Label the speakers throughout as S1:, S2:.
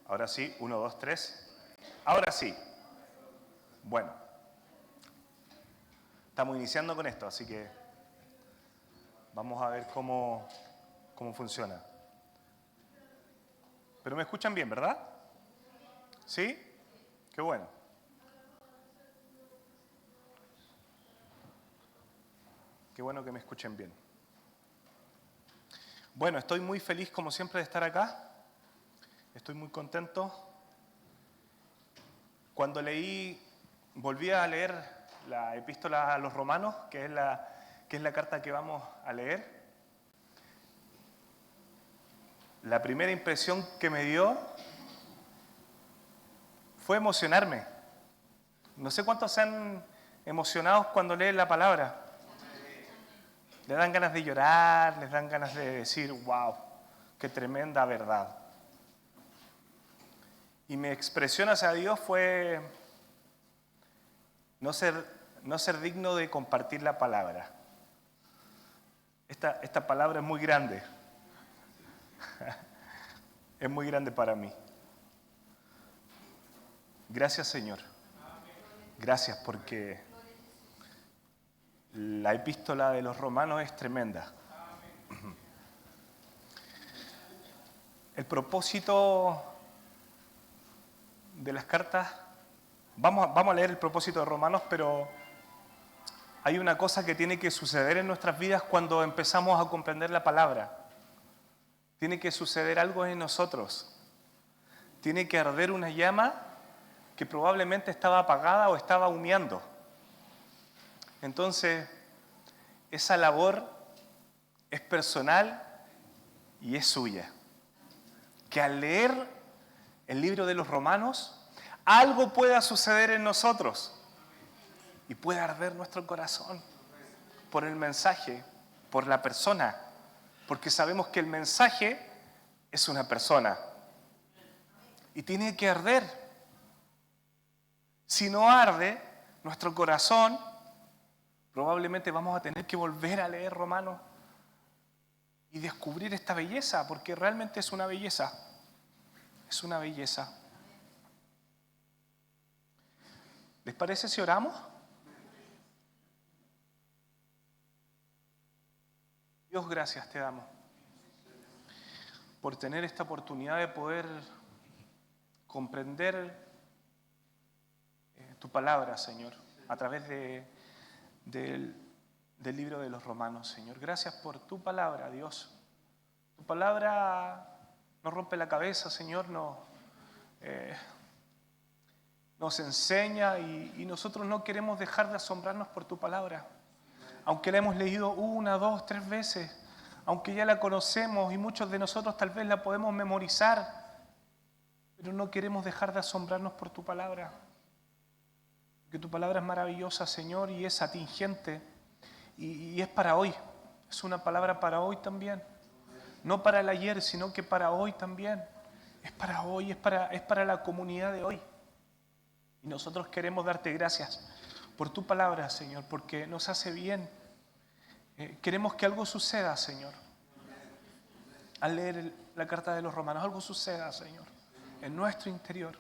S1: Ahora sí, 1, 2, 3. Ahora sí. Bueno, estamos iniciando con esto, así que vamos a ver cómo funciona. Pero me escuchan bien, ¿verdad? ¿Sí? Qué bueno. Qué bueno que me escuchen bien. Bueno, estoy muy feliz como siempre de estar acá. Estoy muy contento. Cuando volví a leer la epístola a los Romanos, que es la carta que vamos a leer, la primera impresión que me dio fue emocionarme. No sé cuántos se han emocionado cuando leen la palabra. Le dan ganas de llorar, les dan ganas de decir, wow, qué tremenda verdad. Y mi expresión hacia Dios fue no ser digno de compartir la palabra. Esta palabra es muy grande. Es muy grande para mí. Gracias, Señor. Gracias porque la epístola de los Romanos es tremenda. El propósito de las cartas, vamos a leer el propósito de Romanos, pero hay una cosa que tiene que suceder en nuestras vidas cuando empezamos a comprender la palabra. Tiene que suceder algo en nosotros. Tiene que arder una llama que probablemente estaba apagada o estaba humeando. Entonces, esa labor es personal y es suya. Que al leer el libro de los Romanos, algo pueda suceder en nosotros y pueda arder nuestro corazón por el mensaje, por la persona, porque sabemos que el mensaje es una persona y tiene que arder. Si no arde nuestro corazón, probablemente vamos a tener que volver a leer Romanos y descubrir esta belleza, porque realmente es una belleza. Es una belleza. ¿Les parece si oramos? Dios, gracias te damos por tener esta oportunidad de poder comprender tu palabra, Señor, a través del libro de los Romanos, Señor. Gracias por tu palabra, Dios. Tu palabra nos rompe la cabeza, Señor, nos enseña y nosotros no queremos dejar de asombrarnos por tu palabra. Aunque la hemos leído 1, 2, 3 veces, aunque ya la conocemos y muchos de nosotros tal vez la podemos memorizar, pero no queremos dejar de asombrarnos por tu palabra. Porque tu palabra es maravillosa, Señor, y es atingente y es para hoy. Es una palabra para hoy también. No para el ayer, sino que para hoy también. Es para hoy, es para la comunidad de hoy. Y nosotros queremos darte gracias por tu palabra, Señor, porque nos hace bien. Queremos que algo suceda, Señor. Al leer la carta de los Romanos, algo suceda, Señor, en nuestro interior.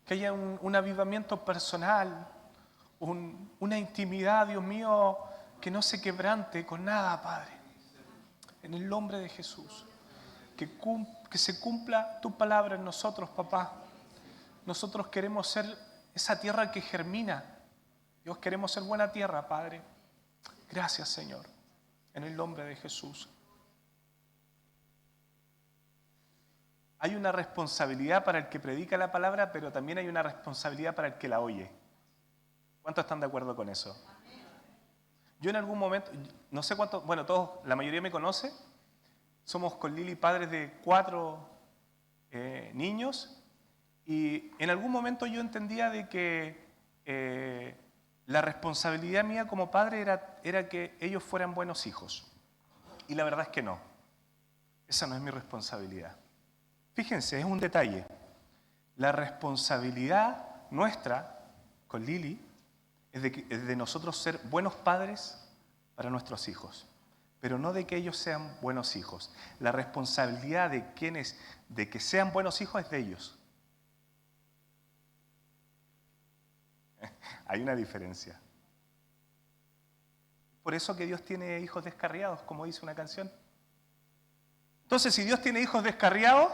S1: Que haya un avivamiento personal, una intimidad, Dios mío, que no se quebrante con nada, Padre. En el nombre de Jesús. Que se cumpla tu palabra en nosotros, papá. Nosotros queremos ser esa tierra que germina. Dios, queremos ser buena tierra, Padre. Gracias, Señor. En el nombre de Jesús. Hay una responsabilidad para el que predica la palabra, pero también hay una responsabilidad para el que la oye. ¿Cuántos están de acuerdo con eso? Yo en algún momento, no sé cuántos, bueno, todos, la mayoría me conoce. Somos con Lili padres de 4 niños y en algún momento yo entendía de que la responsabilidad mía como padre era que ellos fueran buenos hijos. Y la verdad es que no. Esa no es mi responsabilidad. Fíjense, es un detalle. La responsabilidad nuestra con Lili es de nosotros ser buenos padres para nuestros hijos, pero no de que ellos sean buenos hijos. La responsabilidad de que sean buenos hijos es de ellos. Hay una diferencia. Por eso que Dios tiene hijos descarriados, como dice una canción. Entonces, si Dios tiene hijos descarriados,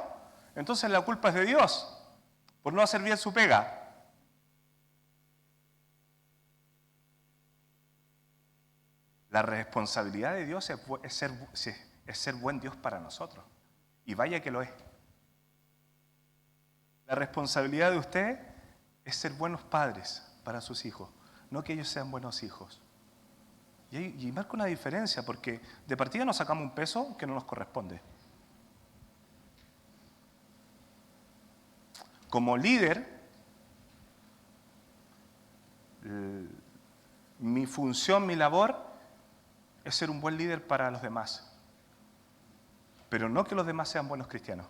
S1: entonces la culpa es de Dios por no hacer bien su pega. La responsabilidad de Dios es ser buen Dios para nosotros. Y vaya que lo es. La responsabilidad de usted es ser buenos padres para sus hijos, no que ellos sean buenos hijos. Y marca una diferencia, porque de partida nos sacamos un peso que no nos corresponde. Como líder, mi función, mi labor, es ser un buen líder para los demás. Pero no que los demás sean buenos cristianos.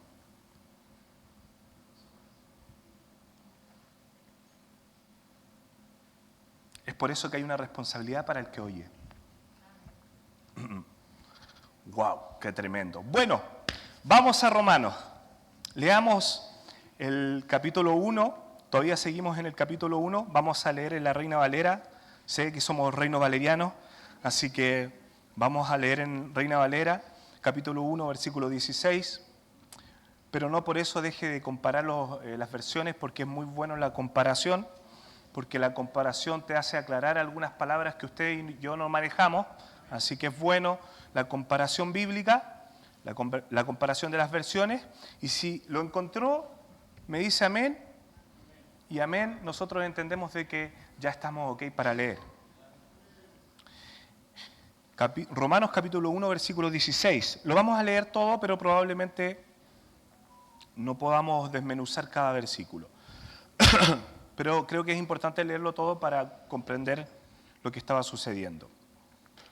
S1: Es por eso que hay una responsabilidad para el que oye. ¡Wow! ¡Qué tremendo! Bueno, vamos a Romanos. Leamos el capítulo 1. Todavía seguimos en el capítulo 1. Vamos a leer en la Reina Valera. Sé que somos reino valerianos, así que vamos a leer en Reina Valera, capítulo 1, versículo 16. Pero no por eso deje de comparar las versiones, porque es muy bueno la comparación, porque la comparación te hace aclarar algunas palabras que usted y yo no manejamos, así que es bueno la comparación bíblica, la comparación de las versiones, y si lo encontró, me dice amén, y amén, nosotros entendemos de que ya estamos ok para leer. Romanos capítulo 1, versículo 16. Lo vamos a leer todo, pero probablemente no podamos desmenuzar cada versículo. Pero creo que es importante leerlo todo para comprender lo que estaba sucediendo.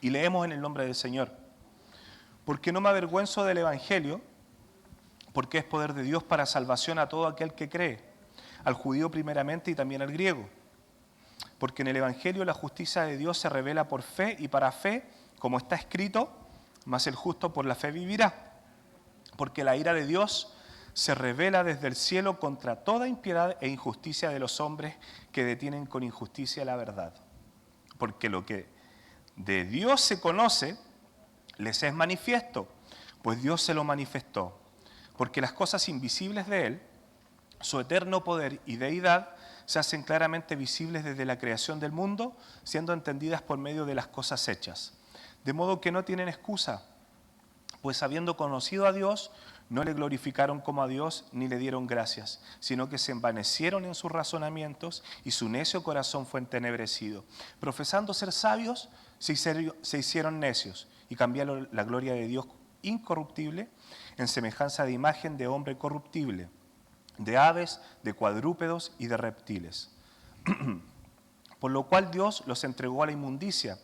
S1: Y leemos en el nombre del Señor. Porque no me avergüenzo del Evangelio, porque es poder de Dios para salvación a todo aquel que cree, al judío primeramente y también al griego. Porque en el Evangelio la justicia de Dios se revela por fe y para fe, como está escrito, mas el justo por la fe vivirá. Porque la ira de Dios se revela desde el cielo contra toda impiedad e injusticia de los hombres que detienen con injusticia la verdad. Porque lo que de Dios se conoce, les es manifiesto, pues Dios se lo manifestó. Porque las cosas invisibles de Él, su eterno poder y deidad, se hacen claramente visibles desde la creación del mundo, siendo entendidas por medio de las cosas hechas. De modo que no tienen excusa, pues habiendo conocido a Dios, no le glorificaron como a Dios ni le dieron gracias, sino que se envanecieron en sus razonamientos y su necio corazón fue entenebrecido. Profesando ser sabios, se hicieron necios y cambiaron la gloria de Dios incorruptible en semejanza de imagen de hombre corruptible, de aves, de cuadrúpedos y de reptiles. Por lo cual Dios los entregó a la inmundicia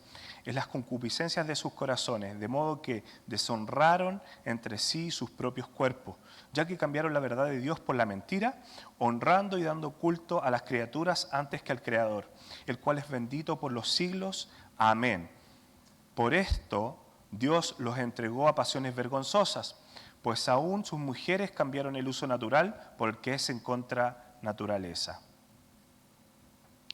S1: en las concupiscencias de sus corazones, de modo que deshonraron entre sí sus propios cuerpos, ya que cambiaron la verdad de Dios por la mentira, honrando y dando culto a las criaturas antes que al Creador, el cual es bendito por los siglos. Amén. Por esto Dios los entregó a pasiones vergonzosas, pues aún sus mujeres cambiaron el uso natural por el que es en contra naturaleza.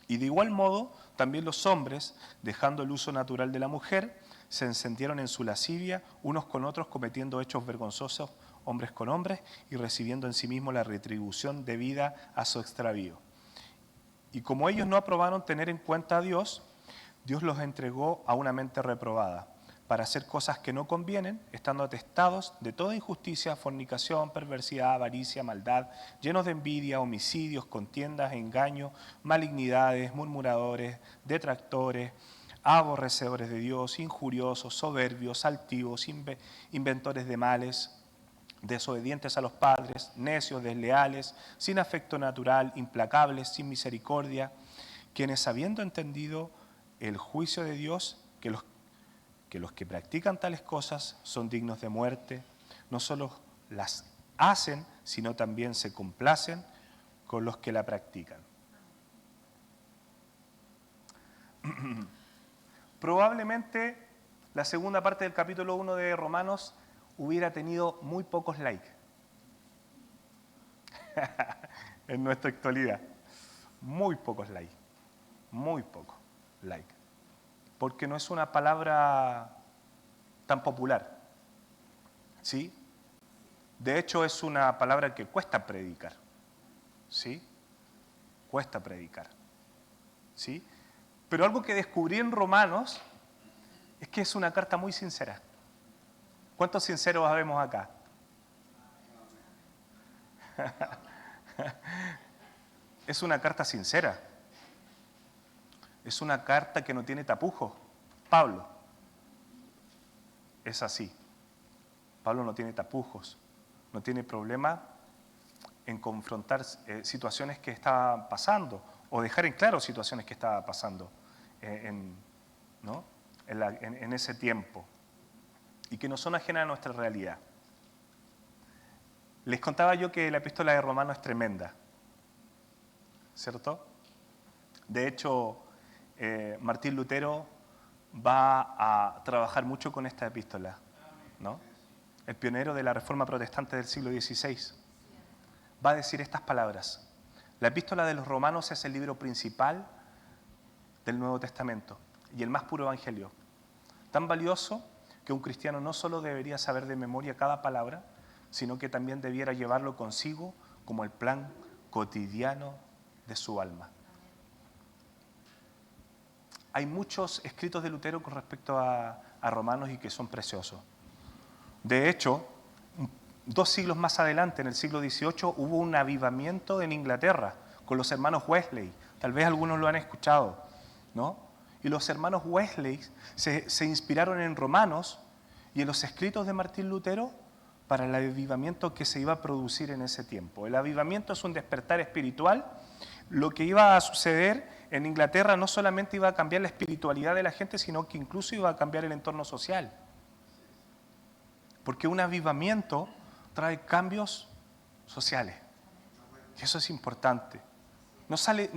S1: Y de igual modo, también los hombres, dejando el uso natural de la mujer, se encendieron en su lascivia, unos con otros, cometiendo hechos vergonzosos, hombres con hombres, y recibiendo en sí mismos la retribución debida a su extravío. Y como ellos no aprobaron tener en cuenta a Dios, Dios los entregó a una mente reprobada, para hacer cosas que no convienen, estando atestados de toda injusticia, fornicación, perversidad, avaricia, maldad, llenos de envidia, homicidios, contiendas, engaños, malignidades, murmuradores, detractores, aborrecedores de Dios, injuriosos, soberbios, altivos, inventores de males, desobedientes a los padres, necios, desleales, sin afecto natural, implacables, sin misericordia, quienes habiendo entendido el juicio de Dios, que los que practican tales cosas son dignos de muerte, no solo las hacen, sino también se complacen con los que la practican. Probablemente la segunda parte del capítulo 1 de Romanos hubiera tenido muy pocos likes en nuestra actualidad. Muy pocos likes. muy poco like, porque no es una palabra tan popular, ¿sí? De hecho, es una palabra que cuesta predicar, ¿sí? Cuesta predicar, ¿sí? Pero algo que descubrí en Romanos es que es una carta muy sincera. ¿Cuántos sinceros habemos acá? Es una carta sincera. Es una carta que no tiene tapujos. Pablo es así. Pablo no tiene tapujos, no tiene problema en confrontar situaciones que estaban pasando o dejar en claro situaciones que estaban pasando ¿no? en ese tiempo y que no son ajenas a nuestra realidad. Les contaba yo que la epístola de Romanos es tremenda, ¿cierto? De hecho, Martín Lutero va a trabajar mucho con esta epístola, ¿no? El pionero de la Reforma Protestante del siglo XVI. Va a decir estas palabras: la epístola de los Romanos es el libro principal del Nuevo Testamento y el más puro evangelio, tan valioso que un cristiano no solo debería saber de memoria cada palabra, sino que también debiera llevarlo consigo como el plan cotidiano de su alma. Hay muchos escritos de Lutero con respecto a Romanos y que son preciosos. De hecho, 2 siglos más adelante, en el siglo XVIII, hubo un avivamiento en Inglaterra con los hermanos Wesley. Tal vez algunos lo han escuchado, ¿no? Y los hermanos Wesley se inspiraron en Romanos y en los escritos de Martín Lutero para el avivamiento que se iba a producir en ese tiempo. El avivamiento es un despertar espiritual. Lo que iba a suceder en Inglaterra no solamente iba a cambiar la espiritualidad de la gente, sino que incluso iba a cambiar el entorno social. Porque un avivamiento trae cambios sociales. Y eso es importante. No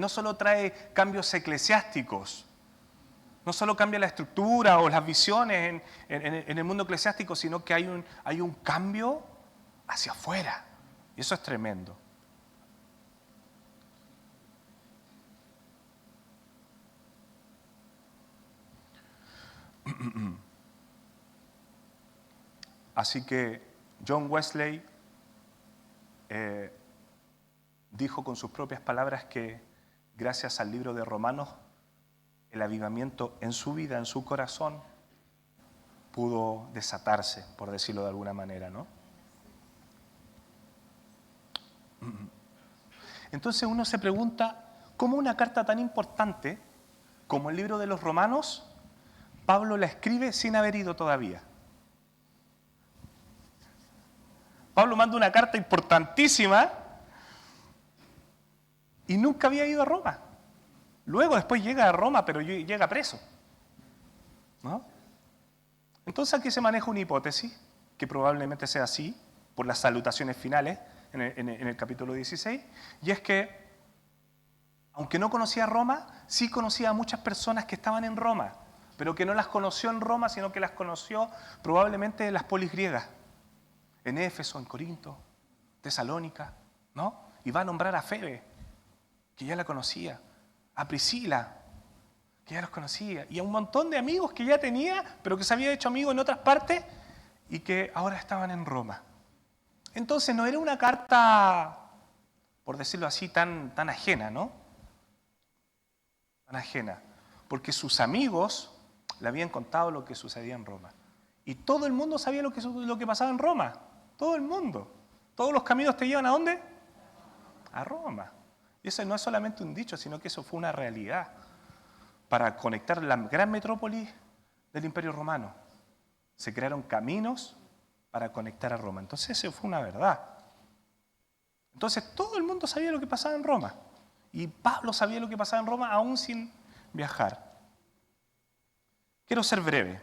S1: solo trae cambios eclesiásticos, no solo cambia la estructura o las visiones en el mundo eclesiástico, sino que hay un cambio hacia afuera. Y eso es tremendo. Así que John Wesley dijo con sus propias palabras que gracias al libro de Romanos, el avivamiento en su vida, en su corazón, pudo desatarse, por decirlo de alguna manera, ¿no? Entonces uno se pregunta, ¿cómo una carta tan importante como el libro de los Romanos, Pablo la escribe sin haber ido todavía? Pablo manda una carta importantísima y nunca había ido a Roma. Luego después llega a Roma, pero llega preso, ¿no? Entonces aquí se maneja una hipótesis, que probablemente sea así, por las salutaciones finales en el capítulo 16, y es que, aunque no conocía Roma, sí conocía a muchas personas que estaban en Roma, pero que no las conoció en Roma, sino que las conoció probablemente en las polis griegas, en Éfeso, en Corinto, Tesalónica, ¿no? Y va a nombrar a Febe, que ya la conocía, a Priscila, que ya los conocía, y a un montón de amigos que ya tenía, pero que se había hecho amigos en otras partes y que ahora estaban en Roma. Entonces no era una carta, por decirlo así, tan ajena, ¿no? Tan ajena, porque sus amigos le habían contado lo que sucedía en Roma. Y todo el mundo sabía lo que pasaba en Roma. Todo el mundo. Todos los caminos te llevan ¿a dónde? A Roma. Y eso no es solamente un dicho, sino que eso fue una realidad para conectar la gran metrópolis del Imperio Romano. Se crearon caminos para conectar a Roma. Entonces eso fue una verdad. Entonces todo el mundo sabía lo que pasaba en Roma. Y Pablo sabía lo que pasaba en Roma aún sin viajar. Quiero ser breve.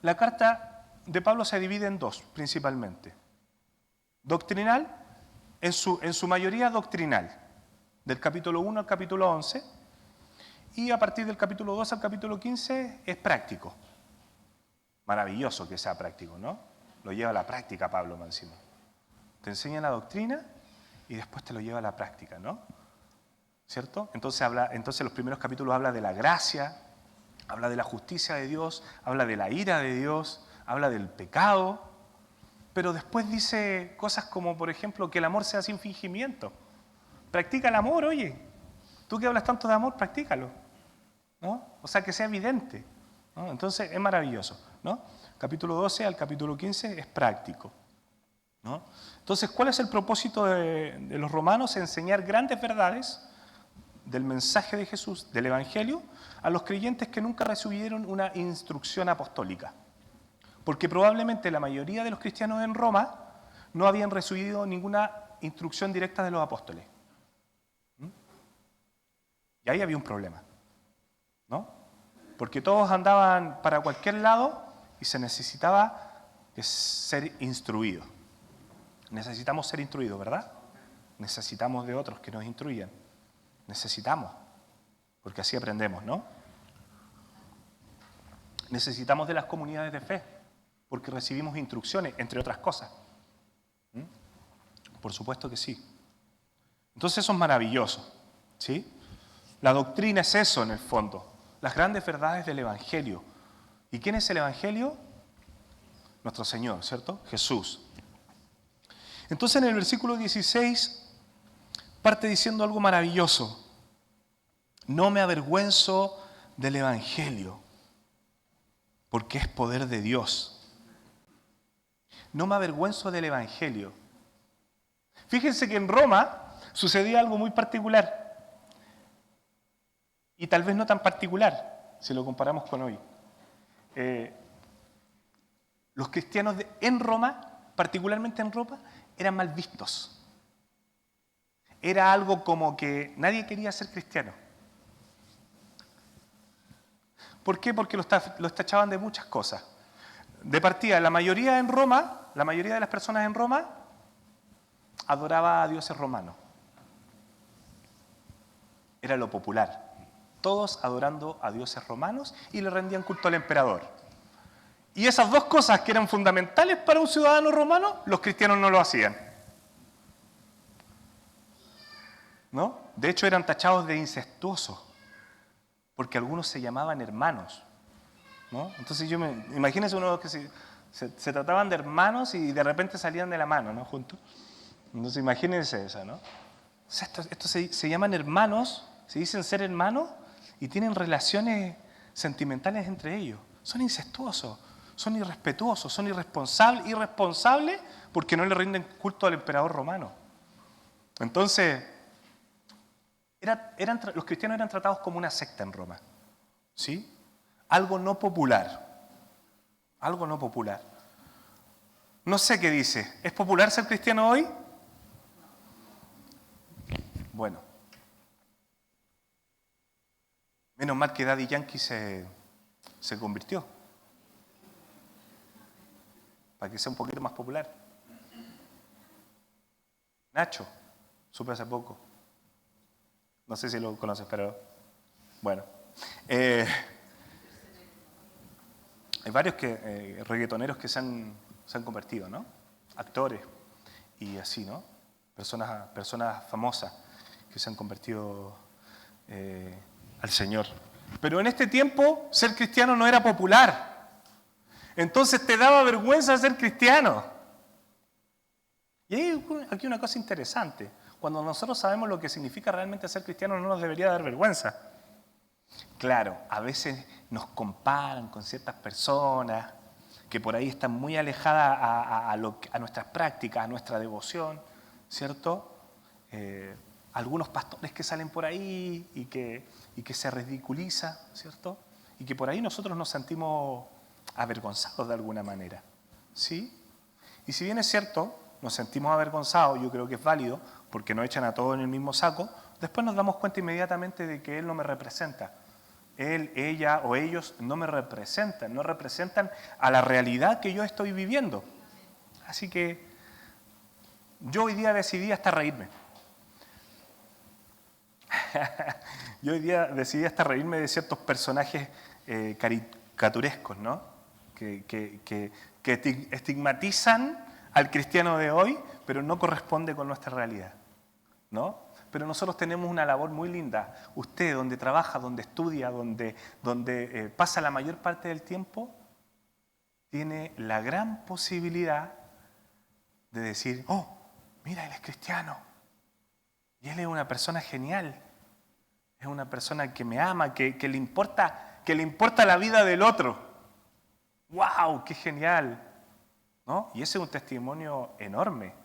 S1: La carta de Pablo se divide en dos, principalmente. Doctrinal, en su mayoría doctrinal, del capítulo 1 al capítulo 11, y a partir del capítulo 2 al capítulo 15 es práctico. Maravilloso que sea práctico, ¿no? Lo lleva a la práctica Pablo Mancino. Te enseña la doctrina y después te lo lleva a la práctica, ¿no? ¿cierto? Entonces los primeros capítulos habla de la gracia, habla de la justicia de Dios, habla de la ira de Dios, habla del pecado, pero después dice cosas como, por ejemplo, que el amor sea sin fingimiento. Practica el amor, oye. Tú que hablas tanto de amor, practícalo, ¿no? O sea, que sea evidente, ¿no? Entonces, es maravilloso, ¿no? Capítulo 12 al capítulo 15 es práctico, ¿no? Entonces, ¿cuál es el propósito de los romanos? Enseñar grandes verdades del mensaje de Jesús, del Evangelio, a los creyentes que nunca recibieron una instrucción apostólica. Porque probablemente la mayoría de los cristianos en Roma no habían recibido ninguna instrucción directa de los apóstoles. Y ahí había un problema, ¿no? Porque todos andaban para cualquier lado y se necesitaba ser instruidos. Necesitamos ser instruidos, ¿verdad? Necesitamos de otros que nos instruyan. Necesitamos, porque así aprendemos, ¿no? Necesitamos de las comunidades de fe, porque recibimos instrucciones, entre otras cosas. Por supuesto que sí. Entonces eso es maravilloso, ¿sí? La doctrina es eso en el fondo, las grandes verdades del Evangelio. ¿Y quién es el Evangelio? Nuestro Señor, ¿cierto? Jesús. Entonces en el versículo 16 parte diciendo algo maravilloso. No me avergüenzo del Evangelio, porque es poder de Dios. No me avergüenzo del Evangelio. Fíjense que en Roma sucedía algo muy particular. Y tal vez no tan particular, si lo comparamos con hoy. Los cristianos en Roma, particularmente en Roma, eran mal vistos. Era algo como que nadie quería ser cristiano. ¿Por qué? Porque los tachaban de muchas cosas. De partida, la mayoría de las personas en Roma adoraba a dioses romanos. Era lo popular. Todos adorando a dioses romanos y le rendían culto al emperador. Y esas dos cosas que eran fundamentales para un ciudadano romano, los cristianos no lo hacían, ¿no? De hecho, eran tachados de incestuosos, porque algunos se llamaban hermanos, ¿no? Entonces imagínense uno que se trataban de hermanos y de repente salían de la mano, ¿no? Juntos. Entonces imagínense eso, ¿no? O sea, estos se llaman hermanos, se dicen ser hermanos y tienen relaciones sentimentales entre ellos. Son incestuosos, son irrespetuosos, son irresponsables porque no le rinden culto al emperador romano. Entonces, los cristianos eran tratados como una secta en Roma, ¿sí? Algo no popular. Algo no popular. No sé qué dice. ¿Es popular ser cristiano hoy? Bueno. Menos mal que Daddy Yankee se convirtió. Para que sea un poquito más popular. Nacho, supe hace poco. No sé si lo conoces, pero bueno. Hay varios reggaetoneros que se han convertido, ¿no? Actores y así, ¿no? Personas famosas que se han convertido al Señor. Pero en este tiempo ser cristiano no era popular. Entonces te daba vergüenza ser cristiano. Y hay aquí una cosa interesante. Cuando nosotros sabemos lo que significa realmente ser cristiano, no nos debería dar vergüenza. Claro, a veces nos comparan con ciertas personas que por ahí están muy alejadas a nuestras prácticas, a nuestra devoción, ¿cierto? Algunos pastores que salen por ahí y que se ridiculiza, ¿cierto? Y que por ahí nosotros nos sentimos avergonzados de alguna manera, ¿sí? Y si bien es cierto, nos sentimos avergonzados, yo creo que es válido, porque nos echan a todos en el mismo saco, después nos damos cuenta inmediatamente de que Él no me representa. Él, ella o ellos no me representan, no representan a la realidad que yo estoy viviendo. Así que yo hoy día decidí hasta reírme. Yo hoy día decidí hasta reírme de ciertos personajes caricaturescos, ¿no? Que estigmatizan al cristiano de hoy, pero no corresponde con nuestra realidad, ¿no? Pero nosotros tenemos una labor muy linda. Usted, donde trabaja, donde estudia, donde pasa la mayor parte del tiempo, tiene la gran posibilidad de decir, oh, mira, él es cristiano. Y él es una persona genial. Es una persona que me ama, que le importa la vida del otro. ¡Wow! ¡Qué genial! ¿No? Y ese es un testimonio enorme.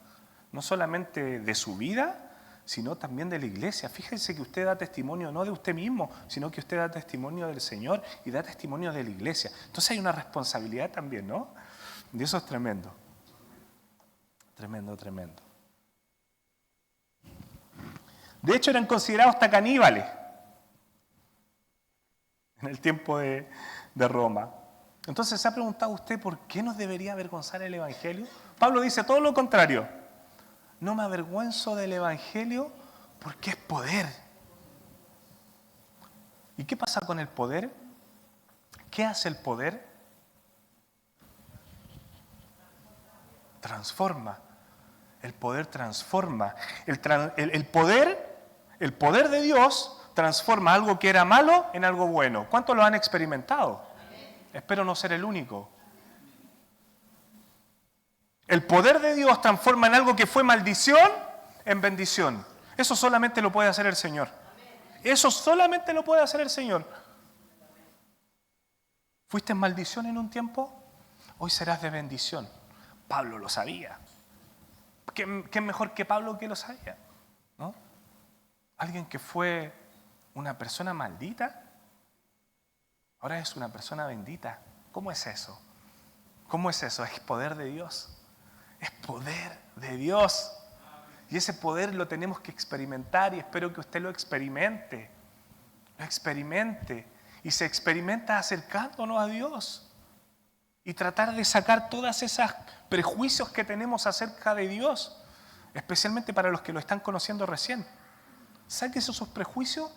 S1: No solamente de su vida, sino también de la iglesia. Fíjense que usted da testimonio no de usted mismo, sino que usted da testimonio del Señor y da testimonio de la iglesia. Entonces hay una responsabilidad también, ¿no? Y eso es tremendo. Tremendo, tremendo. De hecho, eran considerados hasta caníbales en el tiempo de Roma. Entonces, ¿se ha preguntado usted por qué nos debería avergonzar el Evangelio? Pablo dice todo lo contrario. No me avergüenzo del Evangelio porque es poder. ¿Y qué pasa con el poder? ¿Qué hace el poder? Transforma. El poder transforma. El poder de Dios transforma algo que era malo en algo bueno. ¿Cuántos lo han experimentado? Espero no ser el único. El poder de Dios transforma en algo que fue maldición en bendición. Eso solamente lo puede hacer el Señor. Eso solamente lo puede hacer el Señor. ¿Fuiste en maldición en un tiempo? Hoy serás de bendición. Pablo lo sabía. ¿Qué mejor que Pablo que lo sabía? ¿No? Alguien que fue una persona maldita, ahora es una persona bendita. ¿Cómo es eso? ¿Cómo es eso? Es poder de Dios. Es poder de Dios. Y ese poder lo tenemos que experimentar y espero que usted lo experimente. Lo experimente. Y se experimenta acercándonos a Dios. Y tratar de sacar todas esas prejuicios que tenemos acerca de Dios. Especialmente para los que lo están conociendo recién. Saque esos prejuicios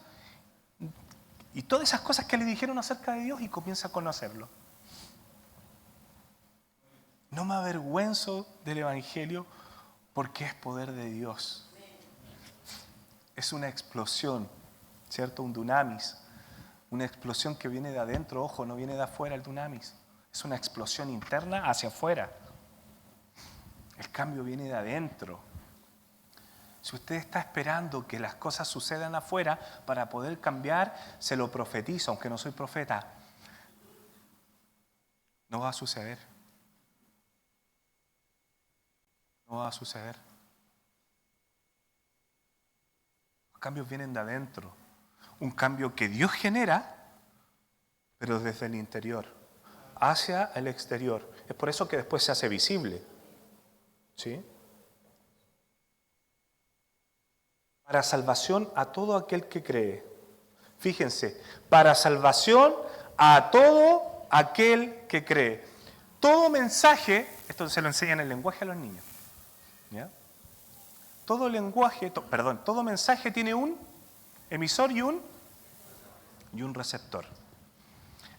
S1: y todas esas cosas que le dijeron acerca de Dios y comienza a conocerlo. No me avergüenzo del Evangelio porque es poder de Dios. Es una explosión, ¿cierto? Un dunamis. Una explosión que viene de adentro, ojo, no viene de afuera el dunamis. Es una explosión interna hacia afuera. El cambio viene de adentro. Si usted está esperando que las cosas sucedan afuera para poder cambiar, se lo profetizo, aunque no soy profeta. No va a suceder. No va a suceder. Los cambios vienen de adentro. Un cambio que Dios genera, pero desde el interior, hacia el exterior. Es por eso que después se hace visible. ¿Sí? Para salvación a todo aquel que cree. Fíjense, para salvación a todo aquel que cree. Todo mensaje, esto se lo enseña en el lenguaje a los niños. ¿Ya? Todo mensaje tiene un emisor y un receptor.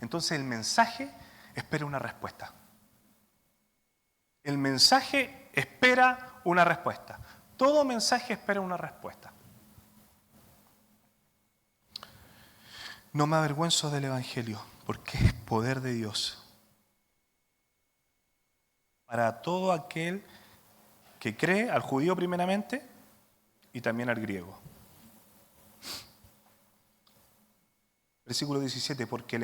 S1: Entonces el mensaje espera una respuesta. El mensaje espera una respuesta. Todo mensaje espera una respuesta. No me avergüenzo del Evangelio, porque es poder de Dios. Para todo aquel que cree, al judío primeramente, y también al griego. Versículo 17, porque en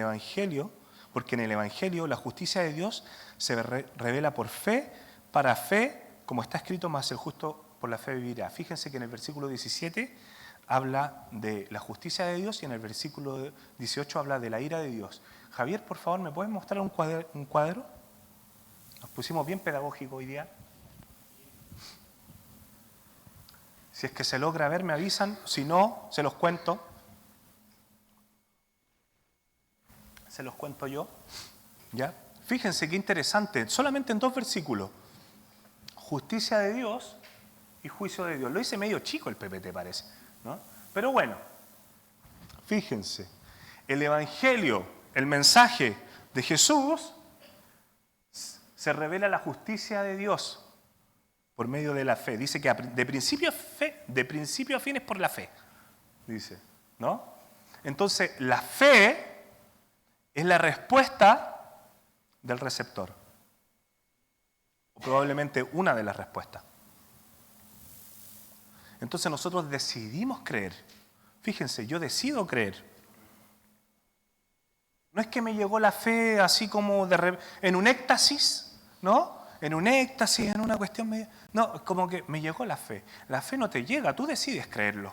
S1: el Evangelio la justicia de Dios se revela por fe, para fe, como está escrito, más el justo por la fe vivirá. Fíjense que en el versículo 17 habla de la justicia de Dios y en el versículo 18 habla de la ira de Dios. Javier, por favor, ¿me puedes mostrar un cuadro? Nos pusimos bien pedagógicos hoy día. Si es que se logra ver, me avisan. Si no, se los cuento. Se los cuento yo. ¿Ya? Fíjense qué interesante. Solamente en 2 versículos. Justicia de Dios y juicio de Dios. Lo hice medio chico el PPT, parece, ¿no? Pero bueno, fíjense. El Evangelio, el mensaje de Jesús, se revela la justicia de Dios. por medio de la fe. Dice que de principio a fin es por la fe, dice, ¿no? Entonces, la fe es la respuesta del receptor, o probablemente una de las respuestas. Entonces nosotros decidimos creer. Fíjense, yo decido creer. No es que me llegó la fe así como en un éxtasis, ¿no? En un éxtasis, en una cuestión. No, es como que me llegó la fe. La fe no te llega, tú decides creerlo.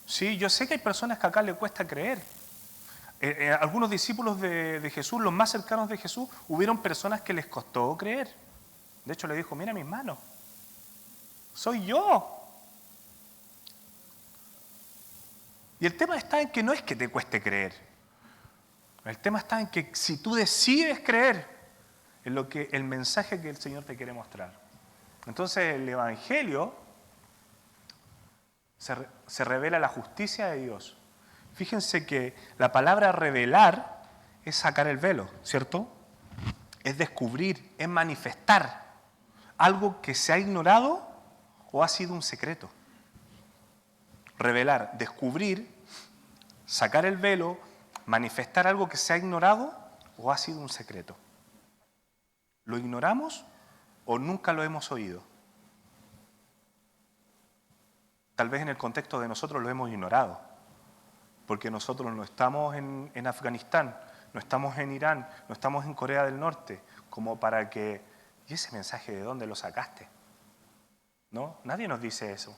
S1: Sí, yo sé que hay personas que acá le cuesta creer. Algunos discípulos de Jesús, los más cercanos de Jesús, hubieron personas que les costó creer. De hecho, le dijo, mira mis manos, soy yo. Y el tema está en que no es que te cueste creer. El tema está en que si tú decides creer en lo que el mensaje que el Señor te quiere mostrar. Entonces el Evangelio se revela la justicia de Dios. Fíjense que la palabra revelar es sacar el velo, ¿cierto? Es descubrir, es manifestar algo que se ha ignorado o ha sido un secreto. Revelar, descubrir, sacar el velo, manifestar algo que se ha ignorado o ha sido un secreto. ¿Lo ignoramos o nunca lo hemos oído? Tal vez en el contexto de nosotros lo hemos ignorado, porque nosotros no estamos en Afganistán, no estamos en Irán, no estamos en Corea del Norte, como para que... ¿Y ese mensaje de dónde lo sacaste? ¿No? Nadie nos dice eso.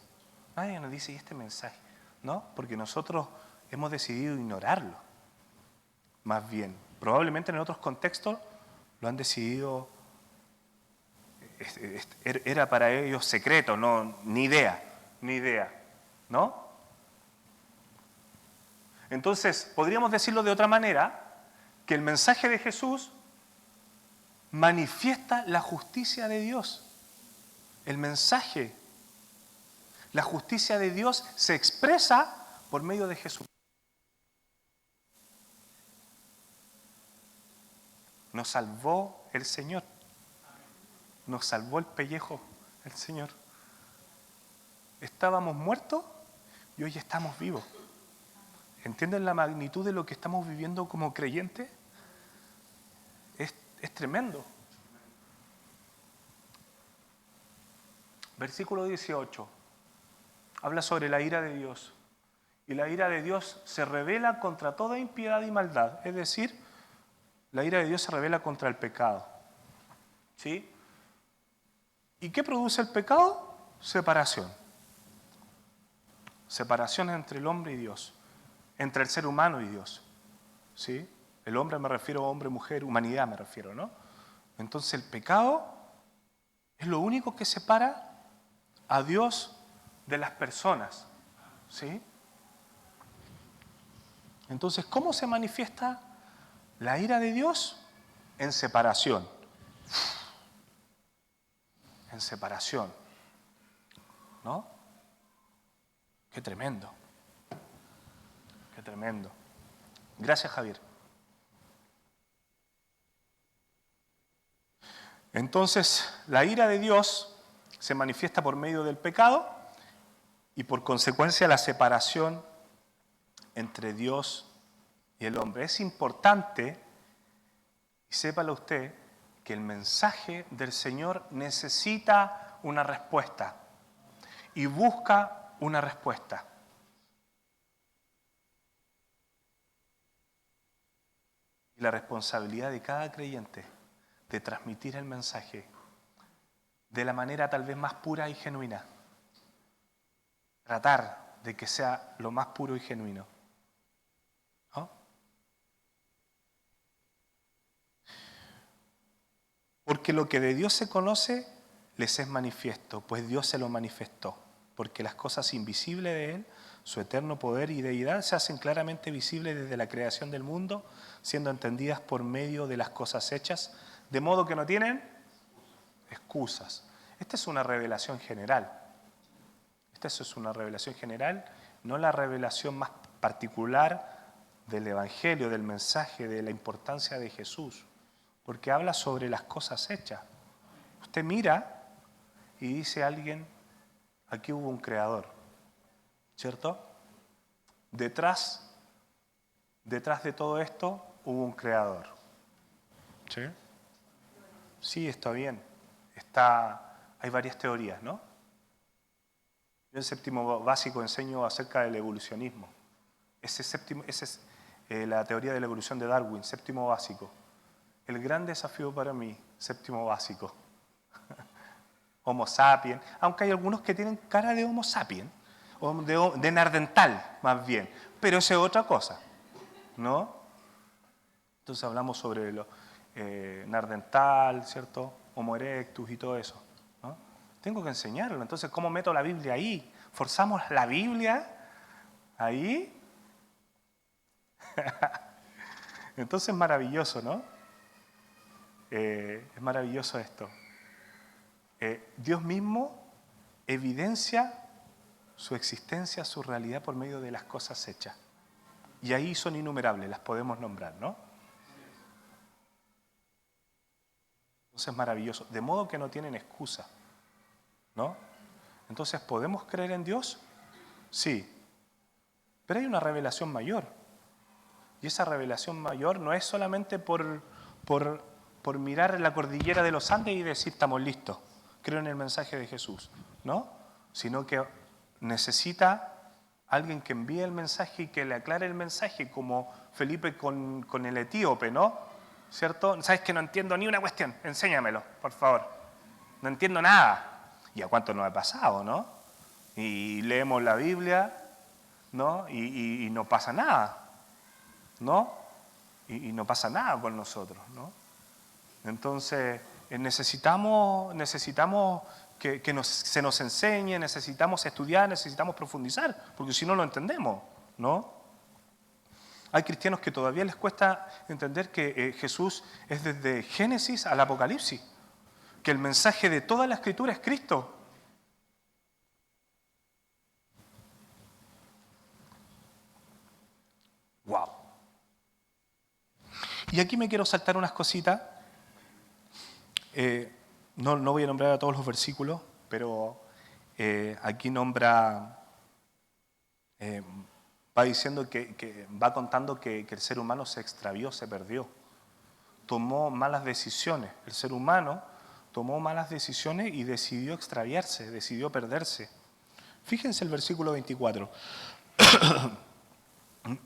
S1: Nadie nos dice, ¿y este mensaje? ¿No? Porque nosotros hemos decidido ignorarlo. Más bien, probablemente en otros contextos lo han decidido, era para ellos secreto, no, ni idea, ¿no? Entonces, podríamos decirlo de otra manera, que el mensaje de Jesús manifiesta la justicia de Dios. El mensaje, la justicia de Dios se expresa por medio de Jesús. Nos salvó el Señor. Nos salvó el pellejo el Señor. Estábamos muertos y hoy estamos vivos. ¿Entienden la magnitud de lo que estamos viviendo como creyentes? Es tremendo. Versículo 18. Habla sobre la ira de Dios. Y la ira de Dios se revela contra toda impiedad y maldad. Es decir, la ira de Dios se revela contra el pecado. ¿Sí? ¿Y qué produce el pecado? Separación. Separación entre el hombre y Dios. Entre el ser humano y Dios. ¿Sí? El hombre me refiero a hombre, mujer, humanidad me refiero, ¿no? Entonces el pecado es lo único que separa a Dios de las personas. ¿Sí? Entonces, ¿cómo se manifiesta la ira de Dios? En separación. En separación. ¿No? Qué tremendo. Qué tremendo. Gracias, Javier. Entonces, la ira de Dios se manifiesta por medio del pecado y por consecuencia la separación entre Dios y el hombre. Es importante, y sépalo usted, que el mensaje del Señor necesita una respuesta y busca una respuesta. Y la responsabilidad de cada creyente de transmitir el mensaje de la manera tal vez más pura y genuina. Tratar de que sea lo más puro y genuino. ¿No? Porque lo que de Dios se conoce les es manifiesto, pues Dios se lo manifestó. Porque las cosas invisibles de Él, su eterno poder y deidad, se hacen claramente visibles desde la creación del mundo, siendo entendidas por medio de las cosas hechas, de modo que no tienen excusas. Esta es una revelación general. Esta es una revelación general, no la revelación más particular del Evangelio, del mensaje, de la importancia de Jesús, porque habla sobre las cosas hechas. Usted mira y dice alguien, aquí hubo un creador, ¿cierto? Detrás de todo esto hubo un creador. ¿Sí? Sí, está bien. Hay varias teorías, ¿no? Yo en séptimo básico enseño acerca del evolucionismo. Esa es la teoría de la evolución de Darwin, séptimo básico. El gran desafío para mí, séptimo básico. Homo sapiens, aunque hay algunos que tienen cara de Homo sapiens, o de Neandertal más bien, pero eso es otra cosa, ¿no? Entonces hablamos sobre lo Neandertal, ¿cierto? Homo erectus y todo eso, ¿no? Tengo que enseñarlo, entonces ¿cómo meto la Biblia ahí? ¿Forzamos la Biblia ahí? Entonces es maravilloso, ¿no? Es maravilloso esto. Dios mismo evidencia su existencia, su realidad por medio de las cosas hechas. Y ahí son innumerables, las podemos nombrar, ¿no? Entonces es maravilloso. De modo que no tienen excusa, ¿no? Entonces, ¿podemos creer en Dios? Sí. Pero hay una revelación mayor. Y esa revelación mayor no es solamente por mirar la cordillera de los Andes y decir, estamos listos, creo en el mensaje de Jesús, ¿no? Sino que necesita alguien que envíe el mensaje y que le aclare el mensaje, como Felipe con el etíope, ¿no? ¿Cierto? ¿Sabes que no entiendo ni una cuestión? Enséñamelo, por favor. No entiendo nada. ¿Y a cuánto nos ha pasado, no? Y leemos la Biblia, ¿no? Y no pasa nada, ¿no? Y no pasa nada con nosotros, ¿no? Entonces, necesitamos que se nos enseñe, necesitamos estudiar, necesitamos profundizar, porque si no lo entendemos, ¿no? Hay cristianos que todavía les cuesta entender que Jesús es desde Génesis al Apocalipsis, que el mensaje de toda la Escritura es Cristo. ¡Wow! Y aquí me quiero saltar unas cositas. No voy a nombrar a todos los versículos, pero aquí nombra, va diciendo que va contando que el ser humano se extravió, se perdió, tomó malas decisiones. El ser humano tomó malas decisiones y decidió extraviarse, decidió perderse. Fíjense el versículo 24.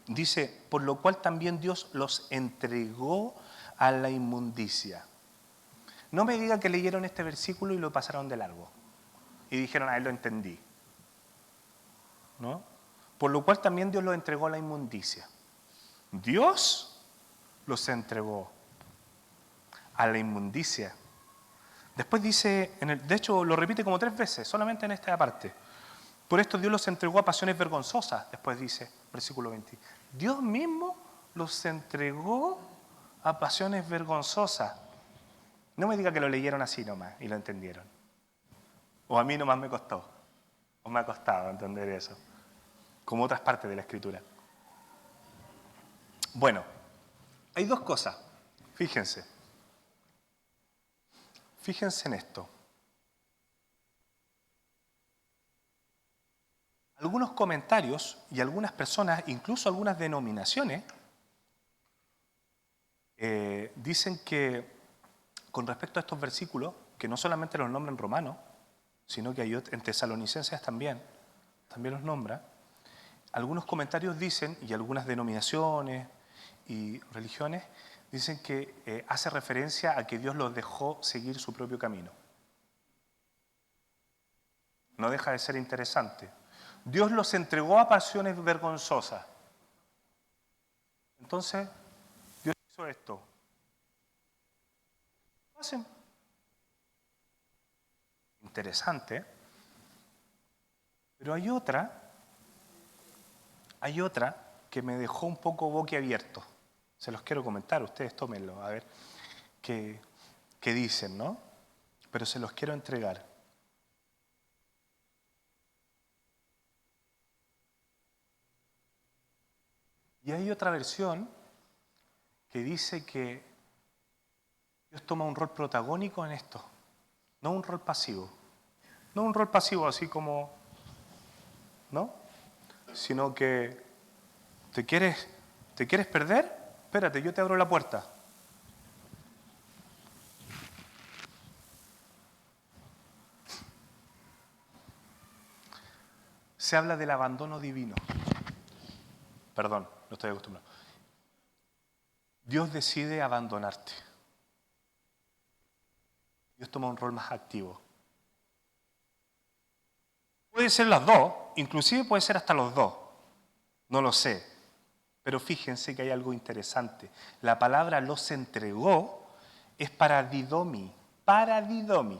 S1: Dice, por lo cual también Dios los entregó a la inmundicia. No me diga que leyeron este versículo y lo pasaron de largo. Y dijeron, lo entendí. ¿No? Por lo cual también Dios los entregó a la inmundicia. Dios los entregó a la inmundicia. Después dice, de hecho lo repite como 3 veces, solamente en esta parte. Por esto Dios los entregó a pasiones vergonzosas, después dice, versículo 20. Dios mismo los entregó a pasiones vergonzosas. No me diga que lo leyeron así nomás y lo entendieron. O a mí nomás me costó. O me ha costado entender eso. Como otras partes de la Escritura. Bueno, hay 2 cosas. Fíjense. Fíjense en esto. Algunos comentarios y algunas personas, incluso algunas denominaciones, dicen que con respecto a estos versículos, que no solamente los nombran romanos, sino que hay en tesalonicenses también los nombra, algunos comentarios dicen, y algunas denominaciones y religiones, dicen que hace referencia a que Dios los dejó seguir su propio camino. No deja de ser interesante. Dios los entregó a pasiones vergonzosas. Entonces, Dios hizo esto. ¿Lo hacen? Interesante. Pero hay otra que me dejó un poco boquiabierto. Se los quiero comentar, ustedes tómenlo, a ver qué dicen, ¿no? Pero se los quiero entregar. Y hay otra versión que dice que Dios toma un rol protagónico en esto, no un rol pasivo. No un rol pasivo así como, ¿no? Sino que ¿te quieres perder? Espérate, yo te abro la puerta. Se habla del abandono divino. Perdón, no estoy acostumbrado. Dios decide abandonarte. Dios toma un rol más activo. Puede ser las dos, inclusive puede ser hasta los dos. No lo sé. Pero fíjense que hay algo interesante. La palabra los entregó es paradidomi. Paradidomi.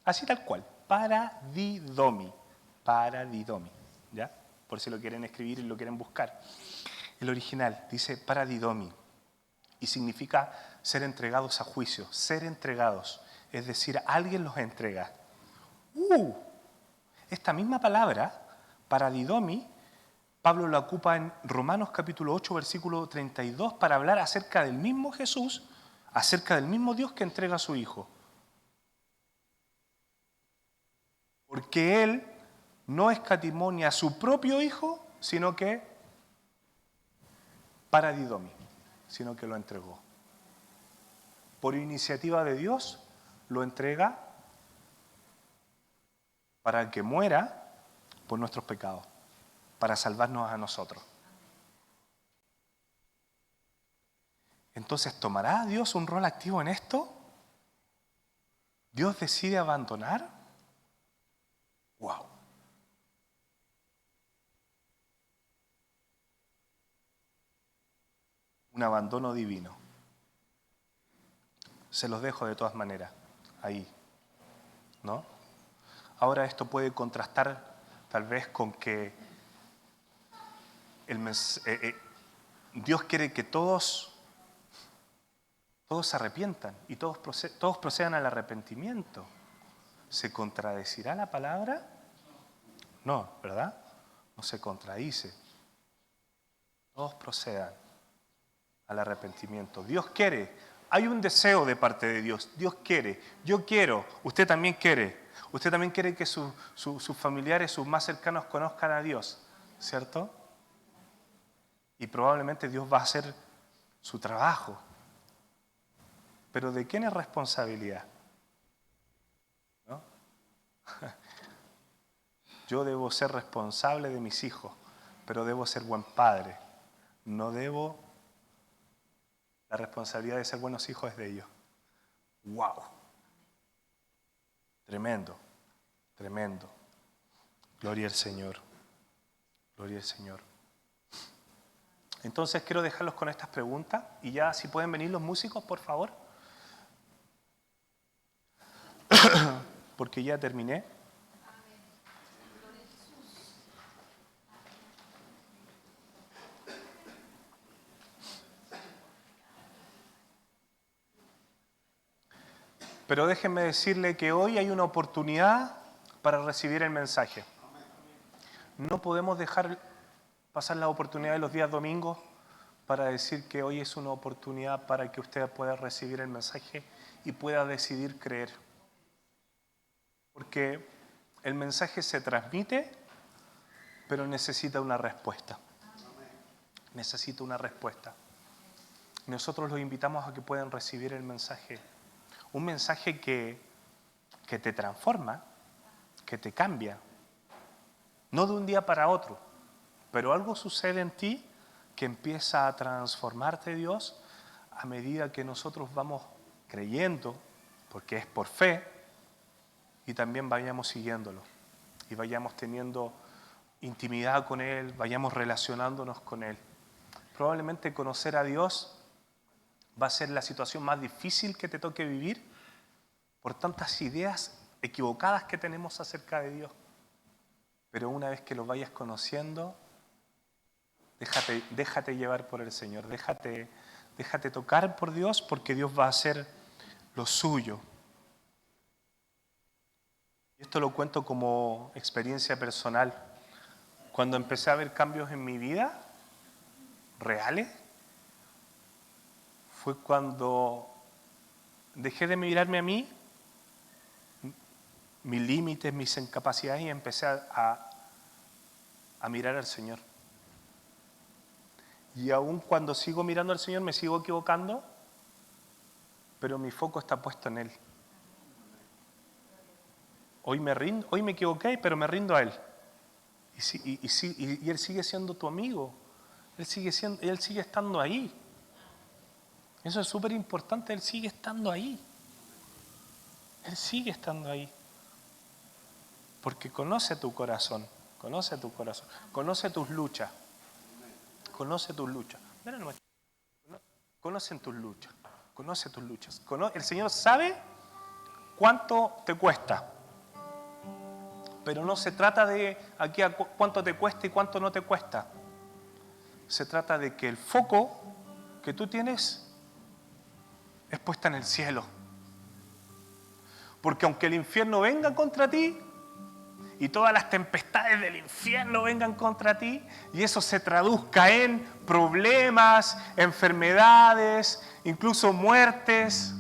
S1: Así tal cual. Paradidomi. Paradidomi. ¿Ya? Por si lo quieren escribir y lo quieren buscar. El original dice paradidomi. Y significa ser entregados a juicio. Ser entregados. Es decir, alguien los entrega. Esta misma palabra, paradidomi, Pablo la ocupa en Romanos capítulo 8, versículo 32, para hablar acerca del mismo Jesús, acerca del mismo Dios que entrega a su Hijo. Porque Él no escatimó ni a su propio Hijo, sino que paradidomi, sino que lo entregó. Por iniciativa de Dios, lo entrega para que muera por nuestros pecados, para salvarnos a nosotros. Entonces, ¿tomará Dios un rol activo en esto? ¿Dios decide abandonar? ¡Wow! Un abandono divino. Se los dejo de todas maneras, ahí, ¿no? Ahora esto puede contrastar tal vez con que Dios quiere que todos se arrepientan y todos procedan al arrepentimiento. ¿Se contradecirá la palabra? No, ¿verdad? No se contradice. Todos procedan al arrepentimiento. Dios quiere. Hay un deseo de parte de Dios. Dios quiere. Yo quiero. Usted también quiere. Usted también quiere que sus familiares, sus más cercanos conozcan a Dios. ¿Cierto? Y probablemente Dios va a hacer su trabajo. Pero ¿de quién es responsabilidad? ¿No? Yo debo ser responsable de mis hijos, pero debo ser buen padre. No debo... La responsabilidad de ser buenos hijos es de ellos. ¡Wow! Tremendo, tremendo. Gloria al Señor. Gloria al Señor. Entonces quiero dejarlos con estas preguntas y ya si pueden venir los músicos, por favor. Porque ya terminé. Pero déjenme decirle que hoy hay una oportunidad para recibir el mensaje. No podemos dejar pasar la oportunidad de los días domingos para decir que hoy es una oportunidad para que usted pueda recibir el mensaje y pueda decidir creer. Porque el mensaje se transmite, pero necesita una respuesta. Necesita una respuesta. Nosotros los invitamos a que puedan recibir el mensaje. Un mensaje que te transforma, que te cambia. No de un día para otro, pero algo sucede en ti que empieza a transformarte, Dios, a medida que nosotros vamos creyendo, porque es por fe, y también vayamos siguiéndolo. Y vayamos teniendo intimidad con Él, vayamos relacionándonos con Él. Probablemente conocer a Dios va a ser la situación más difícil que te toque vivir por tantas ideas equivocadas que tenemos acerca de Dios. Pero una vez que lo vayas conociendo, déjate llevar por el Señor, déjate tocar por Dios, porque Dios va a hacer lo suyo. Y esto lo cuento como experiencia personal. Cuando empecé a ver cambios en mi vida, reales, fue cuando dejé de mirarme a mí, mis límites, mis incapacidades y empecé a mirar al Señor. Y aun cuando sigo mirando al Señor me sigo equivocando, pero mi foco está puesto en Él. Hoy me equivoqué, pero me rindo a Él. Y Él sigue siendo tu amigo. Él sigue estando ahí. Eso es súper importante. Él sigue estando ahí. Él sigue estando ahí. Porque conoce tu corazón. Conoce tu corazón. Conoce tus luchas. Conoce tus luchas. Conocen tus luchas. Conoce tus luchas. El Señor sabe cuánto te cuesta. Pero no se trata de aquí a cuánto te cuesta y cuánto no te cuesta. Se trata de que el foco que tú tienes es puesta en el cielo. Porque aunque el infierno venga contra ti y todas las tempestades del infierno vengan contra ti y eso se traduzca en problemas, enfermedades, incluso muertes,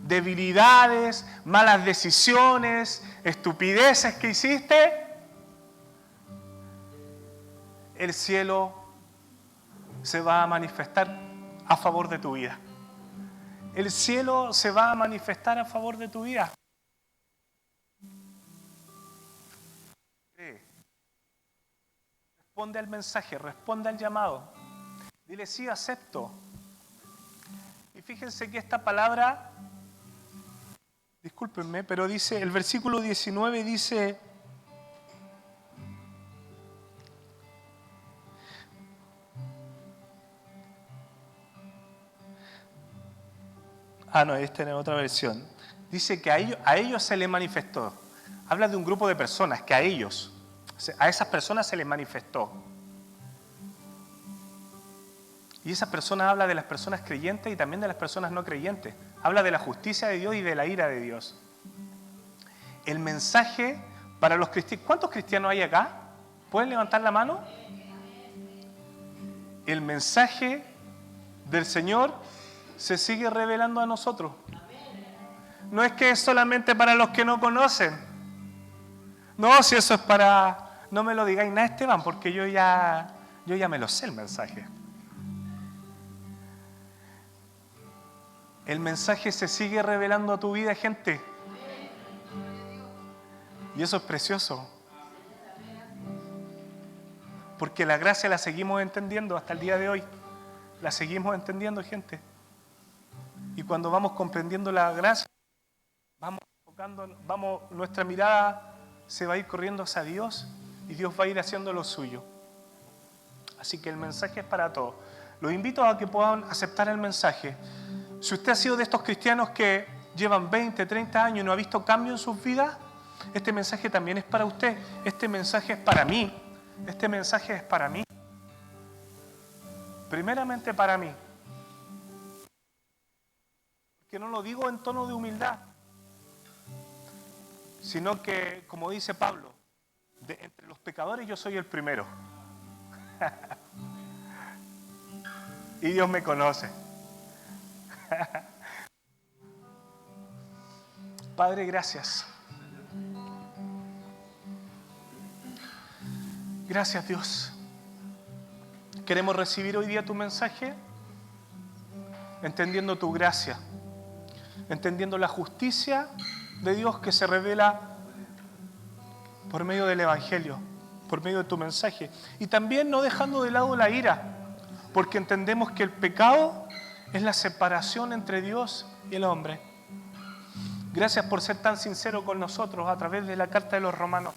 S1: debilidades, malas decisiones, estupideces que hiciste, el cielo se va a manifestar a favor de tu vida. El cielo se va a manifestar a favor de tu vida. Responde al mensaje, responde al llamado. Dile, sí, acepto. Y fíjense que esta palabra, discúlpenme, pero dice, el versículo 19 dice, no, esta era otra versión. Dice que a ellos se les manifestó. Habla de un grupo de personas, que a esas personas se les manifestó. Y esa persona habla de las personas creyentes y también de las personas no creyentes. Habla de la justicia de Dios y de la ira de Dios. El mensaje para los cristianos. ¿Cuántos cristianos hay acá? ¿Pueden levantar la mano? El mensaje del Señor se sigue revelando a nosotros. No es que es solamente para los que no conocen. No, si eso es para... No me lo digáis nada, Esteban, porque yo ya me lo sé el mensaje. El mensaje se sigue revelando a tu vida, gente. Y eso es precioso. Porque la gracia la seguimos entendiendo hasta el día de hoy. La seguimos entendiendo, gente. Y cuando vamos comprendiendo la gracia, nuestra mirada se va a ir corriendo hacia Dios y Dios va a ir haciendo lo suyo. Así que el mensaje es para todos. Los invito a que puedan aceptar el mensaje. Si usted ha sido de estos cristianos que llevan 20, 30 años y no ha visto cambio en sus vidas, este mensaje también es para usted. Este mensaje es para mí. Este mensaje es para mí. Primeramente para mí. Que no lo digo en tono de humildad, sino que, como dice Pablo, entre los pecadores yo soy el primero. Y Dios me conoce. Padre, gracias. Gracias, Dios. Queremos recibir hoy día tu mensaje, entendiendo tu gracia, entendiendo la justicia de Dios que se revela por medio del Evangelio, por medio de tu mensaje. Y también no dejando de lado la ira, porque entendemos que el pecado es la separación entre Dios y el hombre. Gracias por ser tan sincero con nosotros a través de la carta de los Romanos.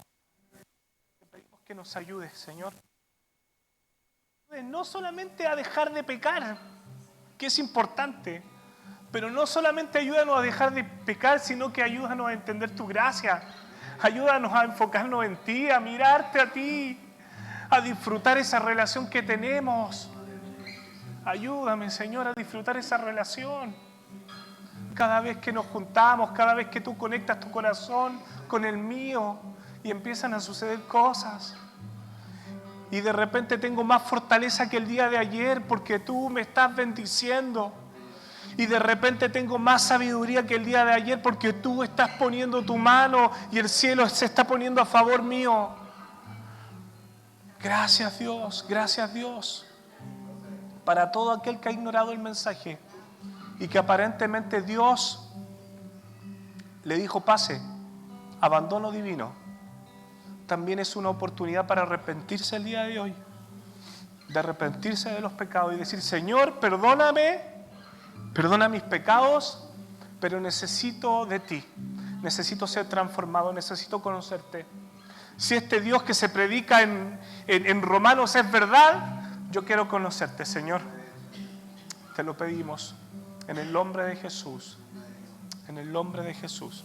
S1: Te pedimos que nos ayudes, Señor. No solamente a dejar de pecar, que es importante, pero no solamente ayúdanos a dejar de pecar, sino que ayúdanos a entender tu gracia. Ayúdanos a enfocarnos en ti, a mirarte a ti, a disfrutar esa relación que tenemos. Ayúdame, Señor, a disfrutar esa relación. Cada vez que nos juntamos, cada vez que tú conectas tu corazón con el mío y empiezan a suceder cosas. Y de repente tengo más fortaleza que el día de ayer porque tú me estás bendiciendo. y de repente tengo más sabiduría que el día de ayer porque tú estás poniendo tu mano y el cielo se está poniendo a favor mío. Gracias Dios, gracias Dios. Para todo aquel que ha ignorado el mensaje y que aparentemente Dios le dijo pase, abandono divino, también es una oportunidad para arrepentirse el día de hoy, de arrepentirse de los pecados y decir, Señor, perdóname, perdona mis pecados, pero necesito de ti, necesito ser transformado, necesito conocerte. Si este Dios que se predica en Romanos es verdad, yo quiero conocerte, Señor. Te lo pedimos en el nombre de Jesús, en el nombre de Jesús.